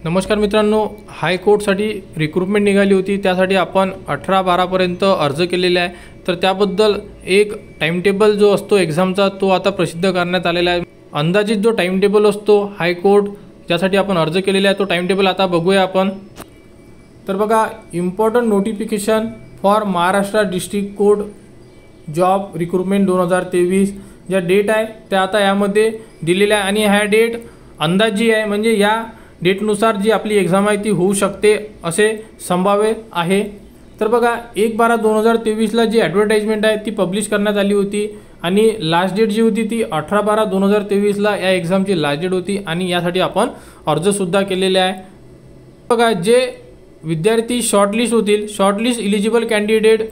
नमस्कार मित्रांनो, हायकोर्टसाठी रिक्रुटमेंट निघाली होती। त्यासाठी आपण 18-12 पर्यंत अर्ज केलेले आहे। तर त्याबद्दल एक टाइम टेबल जो असतो एग्जामचा तो आता प्रसिद्ध करण्यात आलेला आहे। अंदाजित जो टाइम टेबल असतो हायकोर्ट ज्यासाठी आपण अर्ज केलेला आहे तो टाइम टेबल आता बघूया आपण। तर बघा, important notification for Maharashtra district court job recruitment 2023 ज्या डेट आहे त्या आता यामध्ये दिलेल्या आहे आणि ह्या डेट अंदाजी आहे, म्हणजे या डेटनुसार जी आपली एग्जाम आहे ती होऊ शकते असे संभाव्य आहे। तर बघा, 1/12/2023 जी ॲडव्हर्टाइजमेंट आहे ती पब्लिश करण्यात आली होती आणि लास्ट डेट जी होती ती 18/12/2023 या एग्जामची लास्ट डेट होती आणि यासाठी आपण अर्जसुद्धा केलेले आहे। बघा, जे विद्यार्थी शॉर्टलिस्ट होतील, शॉर्टलिस्ट इलिजिबल कॅन्डिडेट,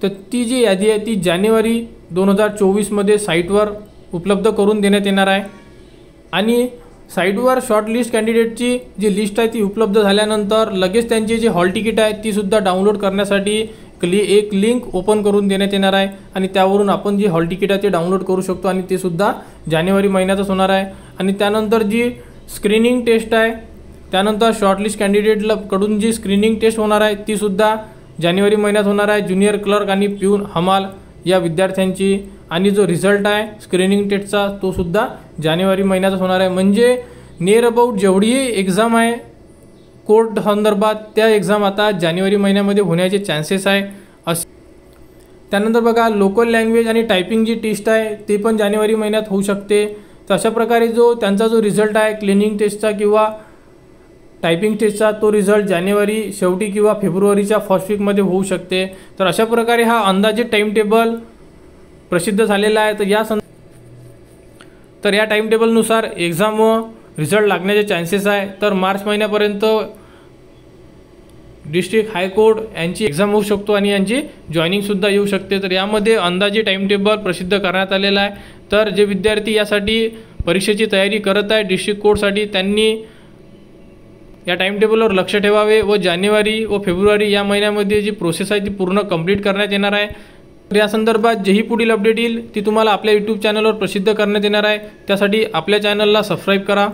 तर ती जी यादी आहे ती जानेवारी 2024 मध्ये साईटवर उपलब्ध करून देण्यात येणार आहे आणि साईटवर शॉर्टलिस्ट कॅन्डिडेटची जी लिस्ट आहे ती उपलब्ध झाल्यानंतर लगेच त्यांची जी हॉल तिकीट आहे ती सुद्धा डाउनलोड करण्यासाठी एक लिंक ओपन करून देण्यात येणार आहे आणि त्यावरून आपण जी हॉल तिकीट आहे ते डाउनलोड करू शकतो आणि ते सुद्धा जानेवारी महिन्यातच होणार आहे। आणि त्यानंतर जी स्क्रीनिंग टेस्ट आहे, त्यानंतर शॉर्टलिस्ट कॅन्डिडेटला कडून जी स्क्रीनिंग टेस्ट होणार आहे ती सुद्धा जानेवारी महिन्यात होणार आहे, ज्युनियर क्लर्क आणि प्यून हमाल या विद्यार्थ्यांची। आणि जो रिझल्ट आहे स्क्रीनिंग टेस्टचा तो सुद्धा जानेवारी महिन्यातच होणार आहे। म्हणजे नियर अबाउट जेवढीही एक्झाम आहे कोर्ट संदर्भात त्या एक्झाम आता जानेवारी महिन्यामध्ये होण्याचे चान्सेस आहे असे। त्यानंतर बघा, लोकल लँग्वेज आणि टायपिंग जी टेस्ट आहे ते पण जानेवारी महिन्यात होऊ शकते। तर अशा प्रकारे जो त्यांचा जो रिझल्ट आहे क्लिनिंग टेस्टचा किंवा टायपिंग टेस्टचा तो रिझल्ट जानेवारी शेवटी किंवा फेब्रुवारीच्या फर्स्ट वीकमध्ये होऊ शकते। तर अशा प्रकारे हा अंदाजित टाइम टेबल प्रसिद्ध झालेला आहे। तर या टाइम टेबलनुसार एक्झाम व रिझल्ट लागण्याचे चान्सेस आहे। तर मार्च महिन्यापर्यंत डिस्ट्रिक्ट हायकोर्ट यांची एक्झाम होऊ शकतो आणि यांची जॉईनिंगसुद्धा येऊ शकते। तर यामध्ये अंदाजे टाइम टेबल प्रसिद्ध करण्यात आलेला आहे। तर जे विद्यार्थी यासाठी परीक्षेची तयारी करत आहे डिस्ट्रिक्ट कोर्टसाठी त्यांनी या टाइम टेबलवर लक्ष ठेवावे व जानेवारी व फेब्रुवारी या महिन्यामध्ये जी प्रोसेस आहे ती पूर्ण कंप्लीट करण्यात येणार आहे। तर या संदर्भात जेही पुढील अपडेट येईल ती तुम्हाला आपल्या यूट्यूब चॅनलवर प्रसिद्ध करण्यात येणार आहे। त्यासाठी आपल्या चॅनलला सबस्क्राईब करा।